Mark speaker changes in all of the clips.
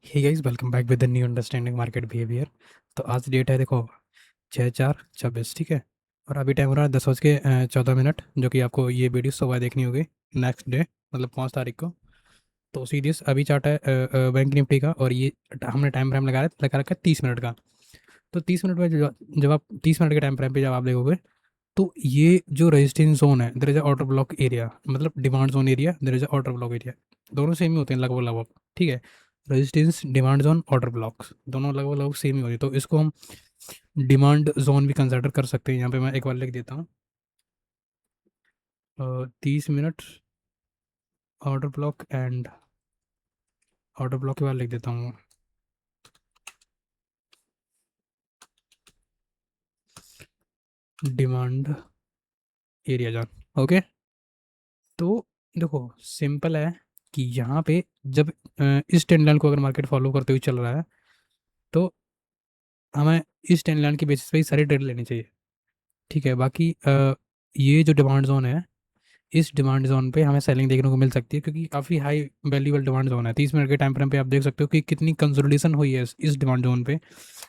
Speaker 1: Hey guys, welcome back with the new understanding market behaviour. तो आज date है, देखो, 6/4/24, ठीक है। और अभी टाइम हो रहा है 10:14, जो कि आपको ये वीडियो सुबह देखनी होगी नेक्स्ट डे, मतलब 5 तारीख को। तो सीरियस अभी चार्ट है बैंक निफ्टी का, और ये हमने टाइम फ्रेम लगा रखा है 30 मिनट का। तो 30 मिनट में जब आप 30 मिनट के टाइम फ्रेम पे जब आप देखोगे, तो ये जो रेजिस्टेंस जोन है, there is a order block area, मतलब demand zone area, there is a order block area. दोनों सेम ही होते हैं लगभग लगभग, ठीक है। Resistance, demand zone, order blocks दोनों लगभग लगभग सेम ही होते हैं, तो इसको हम डिमांड जोन भी कंसिडर कर सकते हैं। यहाँ पे मैं एक बार लिख देता हूँ, 30 minute order block and order block के बाद लिख देता हूँ डिमांड एरिया जोन। ओके। तो देखो, सिंपल है कि यहाँ पे जब इस ट्रेंड लाइन को अगर मार्केट फॉलो करते हुए चल रहा है, तो हमें इस ट्रेंड लाइन की बेसिस पे ही सारी ट्रेड लेनी चाहिए, ठीक है। बाकी ये जो डिमांड जोन है, इस डिमांड जोन पे हमें सेलिंग देखने को मिल सकती है, क्योंकि काफ़ी हाई वैल्यूबल डिमांड जोन है। 30 मिनट के टाइम फ्रेम पे आप देख सकते हो कि कितनी कंसोलिडेशन हुई है इस डिमांड जोन पे।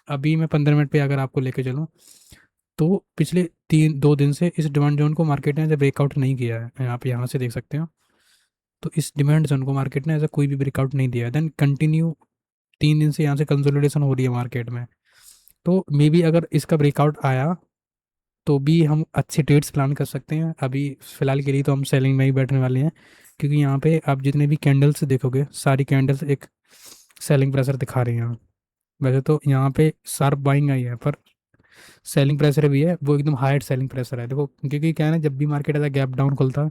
Speaker 1: अभी मैं 15 मिनट पे अगर आपको लेके चलूँ, तो पिछले 2 दिन से इस डिमांड जोन को मार्केट ने ब्रेकआउट नहीं किया है। आप यहाँ से देख सकते हो, तो इस डिमांड जोन को मार्केट ने ऐसा कोई भी ब्रेकआउट नहीं दिया है। देन कंटिन्यू 3 दिन से यहाँ से कंसोलिडेशन हो रही है मार्केट में। तो मे बी अगर इसका ब्रेकआउट आया, तो भी हम अच्छे ट्रेड्स प्लान कर सकते हैं। अभी फ़िलहाल के लिए तो हम सेलिंग में ही बैठने वाले हैं, क्योंकि यहाँ पे आप जितने भी कैंडल्स देखोगे, सारी कैंडल्स एक सेलिंग प्रेशर दिखा रही हैं। वैसे तो यहाँ पे शार्प बाइंग आई है, पर सेलिंग प्रेशर भी है, वो एकदम हाइट सेलिंग प्रेशर है। देखो, क्योंकि क्या है ना, जब भी मार्केट ऐसा गैप डाउन खुलता है,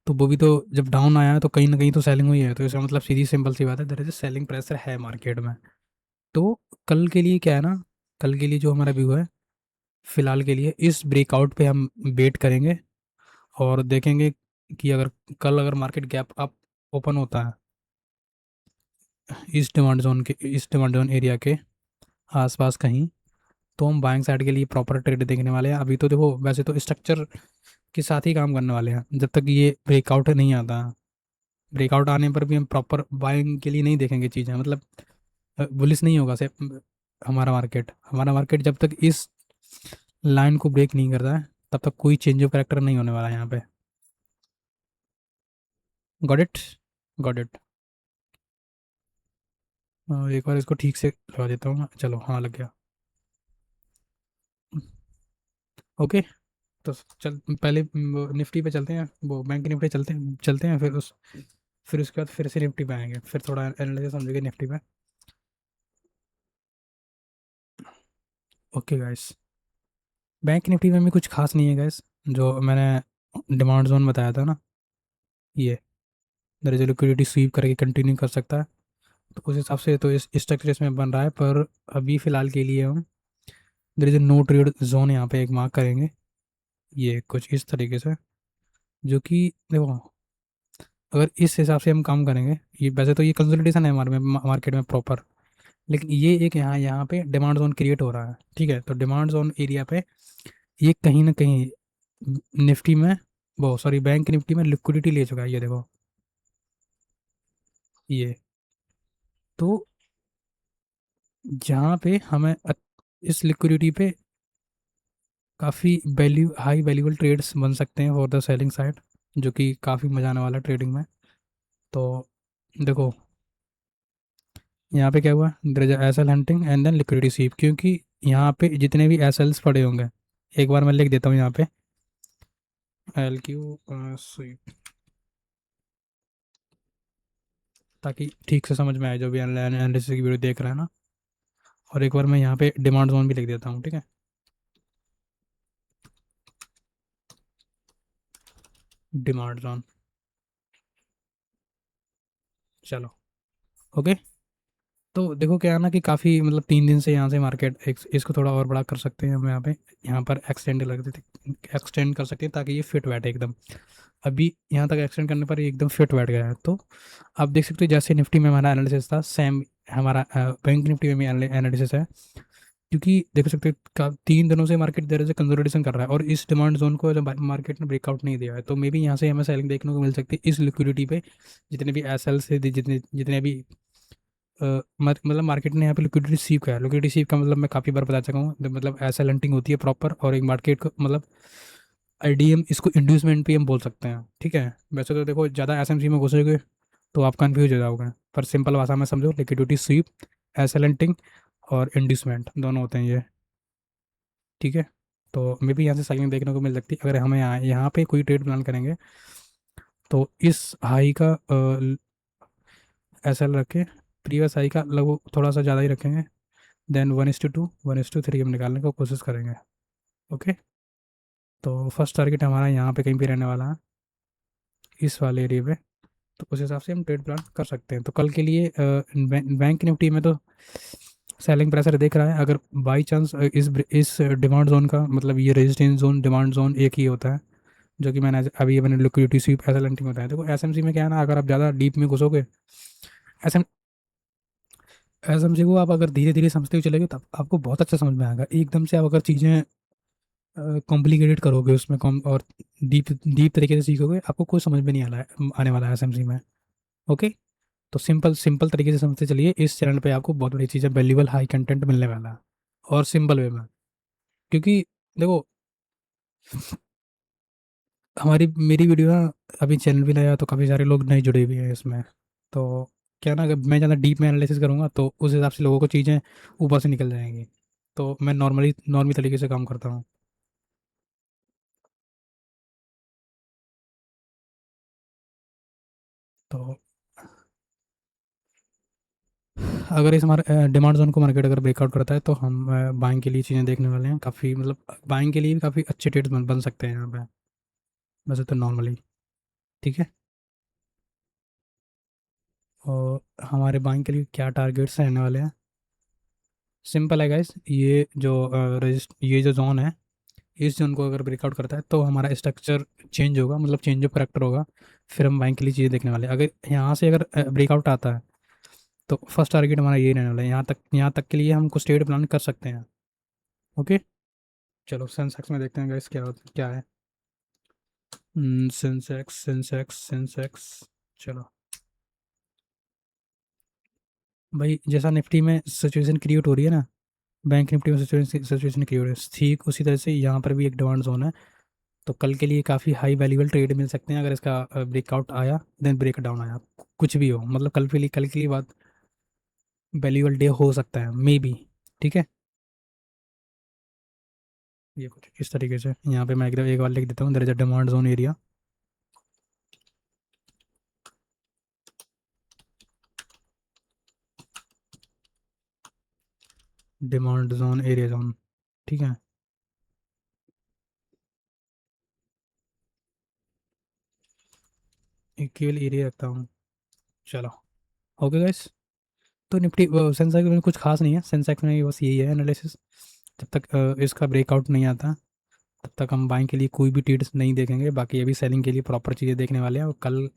Speaker 1: तो वो भी तो जब डाउन आया है तो कहीं ना कहीं तो सेलिंग हुई है। तो इसका मतलब सीधी सिंपल सी बात है, दर इज सेलिंग प्रेशर है मार्केट में। तो कल के लिए क्या है ना, कल के लिए जो हमारा व्यू है, फिलहाल के लिए इस ब्रेकआउट पे हम वेट करेंगे और देखेंगे कि अगर कल अगर मार्केट गैप अप ओपन होता है इस डिमांड जोन एरिया के आसपास कहीं, तो हम बाइंग साइड के लिए प्रॉपर ट्रेड देखने वाले हैं। अभी तो देखो, वैसे तो स्ट्रक्चर के साथ ही काम करने वाले हैं जब तक ये ब्रेकआउट नहीं आता। ब्रेकआउट आने पर भी हम प्रॉपर बाइंग के लिए नहीं देखेंगे चीज़ें, मतलब बुलिश नहीं होगा से हमारा मार्केट जब तक इस लाइन को ब्रेक नहीं करता है, तब तक कोई चेंज ऑफ करेक्टर नहीं होने वाला है यहाँ पे। Got it, got it. एक बार इसको ठीक से लगा देता हूँ मैं। चलो, हाँ, लग गया। ओके। तो चल पहले निफ्टी पे चलते हैं, वो बैंक निफ्टी चलते हैं, फिर उसके बाद फिर से निफ्टी पे आएंगे, फिर थोड़ा एनालिसिस समझेंगे निफ्टी पे। ओके गाइस, बैंक निफ्टी में भी कुछ खास नहीं है गाइस। जो मैंने डिमांड जोन बताया था ना, ये दरअसल लिक्विडिटी स्वीप करके कंटिन्यू कर सकता है। तो उस हिसाब से तो इस स्ट्रक्चर इसमें बन रहा है, पर अभी फ़िलहाल के लिए हम there is no trade zone यहाँ पे एक मार्क करेंगे, ये कुछ इस तरीके से। जो कि देखो, अगर इस हिसाब से हम काम करेंगे, ये वैसे तो ये कंसोलिडेशन है हमारे में मार्केट में प्रॉपर, लेकिन ये एक यहाँ पे डिमांड जोन क्रिएट हो रहा है, ठीक है। तो डिमांड जोन एरिया पे ये कहीं ना कहीं निफ्टी में, वो सॉरी, बैंक निफ्टी में लिक्विडिटी ले चुका है, ये देखो, ये। तो जहाँ पे हमें इस लिक्विडिटी पे काफ़ी हाई वैल्यूबल ट्रेड्स बन सकते हैं फॉर द सेलिंग साइड, जो कि काफ़ी मजा आने वाला है ट्रेडिंग में। तो देखो, यहाँ पे क्या हुआ, there is S L hunting and then liquidity sweep, क्योंकि यहाँ पे जितने भी एस एल्स पड़े होंगे, एक बार मैं लिख देता हूँ यहाँ पे, एल क्यू स्वीप, ताकि ठीक से समझ में आए जो भी एनालिसिस की वीडियो देख रहा है ना। और एक बार मैं यहाँ पे डिमांड जोन भी लिख देता हूँ, ठीक है। डिमांड जोन, चलो, ओके। तो देखो क्या है ना कि काफ़ी, मतलब 3 दिन से यहाँ से मार्केट इसको थोड़ा और बड़ा कर सकते हैं हम यहाँ पे, यहाँ पर एक्सटेंड कर सकते हैं, ताकि ये फिट बैठे एकदम। अभी यहाँ तक एक्सटेंड करने पर ये एकदम फिट बैठ गया है। तो आप देख सकते हो, जैसे निफ्टी में हमारा एनालिसिस था, सेम हमारा बैंक निफ्टी में भी एनालिसिस है। क्योंकि देख सकते हो 3 दिनों से मार्केट देर से कंसोलिडेशन कर रहा है, और इस डिमांड जोन को जब मार्केट ने ब्रेकआउट नहीं दिया है, तो मे बी यहाँ से हमें सेलिंग देखने को मिल सकती है इस लिक्विडिटी पे। जितने भी एस एल से जितने जितने भी मतलब मार्केट ने यहाँ पे लिक्विडिटी सीव किया है। लिक्विडिटी सीव का मतलब मैं काफ़ी बार बता चुका हूँ, मतलब ऐसा लंटिंग होती है प्रॉपर, और एक मार्केट को मतलब आईडीएम, इसको इंड्यूसमेंट भी हम बोल सकते हैं, ठीक है। वैसे तो देखो ज़्यादा एसएमसी में घुसोगे तो आप कंफ्यूज हो जाओगे, पर सिंपल भाषा में समझो, लिक्विडिटी स्वीप, एस लंटिंग और इंड्यूसमेंट दोनों होते हैं ये, ठीक है। तो मे भी यहाँ से साइकिलिंग देखने को मिल सकती है। अगर हमें यहाँ पे कोई ट्रेड प्लान करेंगे तो इस हाई का एस एल रखें, प्रीवियस हाई का लगभग थोड़ा सा ज़्यादा ही रखेंगे, देन 1:2 1:3 हम निकालने की कोशिश करेंगे। ओके, तो फर्स्ट टारगेट हमारा यहाँ पे कहीं भी रहने वाला है, इस वाले एरिया पे। तो उस हिसाब से हम ट्रेड प्लान कर सकते हैं। तो कल के लिए बैंक निफ्टी में तो सेलिंग प्रेशर देख रहा है। अगर बाई चांस इस डिमांड जोन का मतलब ये रेजिस्टेंस जोन डिमांड जोन एक ही होता है, जो कि मैंने लिक्विडिटी स्वीप ऐसा लेंटिंग होता है। देखो एसएमसी में क्या है ना, अगर आप ज़्यादा डीप में घुसोगे, एस एसएमसी को आप अगर धीरे धीरे समझते हुए चलेंगे तब आपको बहुत अच्छा समझ में आएगा। एकदम से आप अगर चीज़ें कॉम्प्लिकेटेड करोगे उसमें कॉम और डीप डीप तरीके से सीखोगे, आपको कुछ समझ में नहीं आने वाला है एसएमसी में। ओके, तो सिंपल सिंपल तरीके से समझते चलिए, इस चैनल पे आपको बहुत बड़ी चीज़ें, वैल्यूबल हाई कंटेंट मिलने वाला है, और सिंपल वे में। क्योंकि देखो, हमारी मेरी वीडियो ना, अभी चैनल भी नया है तो काफ़ी सारे लोग नए जुड़े हुए हैं इसमें। तो क्या ना, अगर मैं ज़्यादा डीप में एनालिसिस करूँगा तो उस हिसाब से लोगों को चीज़ें ऊपर से निकल जाएंगी। तो मैं नॉर्मली तरीके से काम करता हूँ। तो अगर इस हमारे डिमांड जोन को मार्केट अगर ब्रेकआउट करता है तो हम बाइंग के लिए चीज़ें देखने वाले हैं। काफ़ी मतलब बाइंग के लिए भी काफ़ी अच्छे ट्रेड्स बन सकते हैं यहाँ पे, वैसे तो नॉर्मली, ठीक है। और हमारे बाइंग के लिए क्या टारगेट्स रहने वाले हैं, सिंपल है गाइस। ये जो जोन है, इस जोन को अगर ब्रेकआउट करता है तो हमारा स्ट्रक्चर चेंज होगा, मतलब चेंज ऑफ करेक्टर होगा। फिर हम बाइंग के लिए चीज़ें देखने वाले हैं। अगर यहाँ से अगर ब्रेकआउट आता है तो फर्स्ट टारगेट हमारा यही रहने वाला है। यहाँ तक के लिए हम कुछ ट्रेड प्लान कर सकते हैं। ओके, चलो सेंसेक्स में देखते हैं गाइस क्या है। सेंसेक्स सेंसेक्स सेंसेक्स, चलो भाई, जैसा निफ्टी में सिचुएशन क्रिएट हो रही है ना, बैंक निफ्टी में सिचुएशन क्रिएट हो रही है, ठीक उसी तरह से यहाँ पर भी एक डिमांड जोन है। तो कल के लिए काफ़ी हाई वैल्यूबल ट्रेड मिल सकते हैं, अगर इसका ब्रेकआउट आया, देन ब्रेक डाउन आया, कुछ भी हो, मतलब कल के लिए बात वैल्यूबल डे हो सकता है मे बी, ठीक है। ये कुछ इस तरीके से यहाँ पे मैं एकदम एक बार लिख देता हूँ, there is a demand zone area, demand zone area zone, ठीक है। एक केवल एरिया रखता हूँ, चलो। ओके गाइस, तो निफ्टी सेंसेक्स में कुछ खास नहीं है, सेंसेक्स में बस यही है एनालिसिस। जब तक इसका ब्रेकआउट नहीं आता तब तक हम बाइंग के लिए कोई भी ट्रेड्स नहीं देखेंगे। बाकी अभी सेलिंग के लिए प्रॉपर चीज़ें देखने वाले हैं, और कल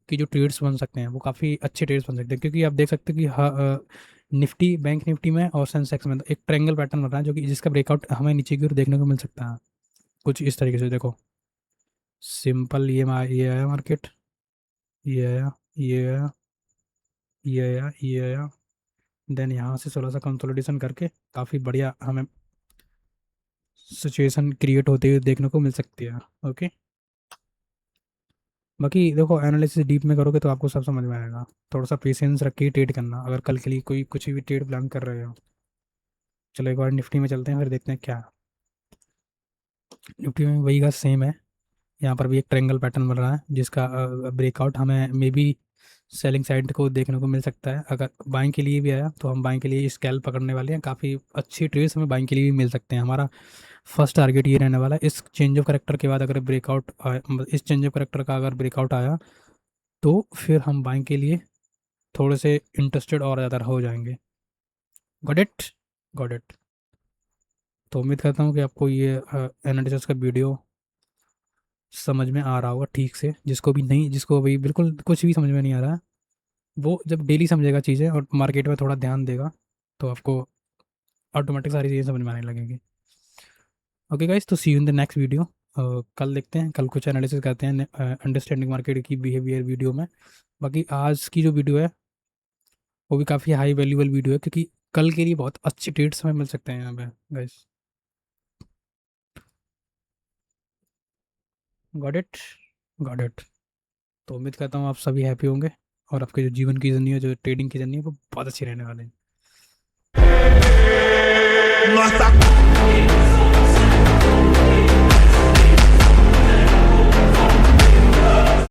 Speaker 1: की जो ट्रेड्स बन सकते हैं वो काफ़ी अच्छे ट्रेड्स बन सकते हैं। क्योंकि आप देख सकते हैं कि निफ्टी, बैंक निफ्टी में और सेंसेक्स में तो एक ट्रायंगल पैटर्न बन रहा है, जो कि जिसका ब्रेकआउट हमें नीचे की ओर देखने को मिल सकता है, कुछ इस तरीके से। देखो सिंपल, ये आया मार्केट, ये आया, ये आया, ये आया, ये आया, देन यहाँ से थोड़ा सा कंसोलिडेशन करके काफ़ी बढ़िया हमें सिचुएशन क्रिएट होते हुए देखने को मिल सकती है। ओके, बाकी देखो एनालिसिस डीप में करोगे तो आपको सब समझ में आएगा। थोड़ा सा पेशेंस रख के ट्रेड करना, अगर कल के लिए कोई कुछ भी ट्रेड प्लान कर रहे हो। चलो एक बार निफ्टी में चलते हैं, फिर देखते हैं क्या। निफ्टी में वही का सेम है, यहाँ पर भी एक ट्रायंगल पैटर्न बन रहा है, जिसका ब्रेकआउट हमें मे बी सेलिंग साइड को देखने को मिल सकता है। अगर बाइंग के लिए भी आया तो हम बाइंग के लिए स्कैल्प पकड़ने वाले हैं, काफ़ी अच्छी ट्रेड्स हमें बाइंग के लिए भी मिल सकते हैं। हमारा फर्स्ट टारगेट ये रहने वाला है, इस चेंज ऑफ करेक्टर के बाद अगर ब्रेकआउट इस चेंज ऑफ करेक्टर का अगर ब्रेकआउट आया तो फिर हम बाइंग के लिए थोड़े से इंटरेस्टेड और ज़्यादा हो जाएंगे। Got it, got it. तो उम्मीद करता हूँ कि आपको ये एनालिसिस का वीडियो समझ में आ रहा होगा ठीक से। जिसको भी नहीं, जिसको अभी बिल्कुल कुछ भी समझ में नहीं आ रहा है, वो जब डेली समझेगा चीज़ें और मार्केट में थोड़ा ध्यान देगा तो आपको ऑटोमेटिक सारी चीज़ें समझ में आने लगेंगी। ओके गाइस, तो see you in the next video. कल देखते हैं, कल कुछ एनालिसिस करते हैं अंडरस्टैंडिंग मार्केट की बिहेवियर वीडियो में। बाकी आज की जो वीडियो है वो भी काफ़ी हाई वैल्यूबल वीडियो है, क्योंकि कल के लिए बहुत अच्छे ट्रेड्स हमें मिल सकते हैं यहाँ पे guys. Got it. Got it. तो उम्मीद करता हूँ आप सभी हैप्पी होंगे, और आपके जो जीवन की जर्नी है, जो ट्रेडिंग की जर्नी है, वो बहुत अच्छी रहने वाले हैं।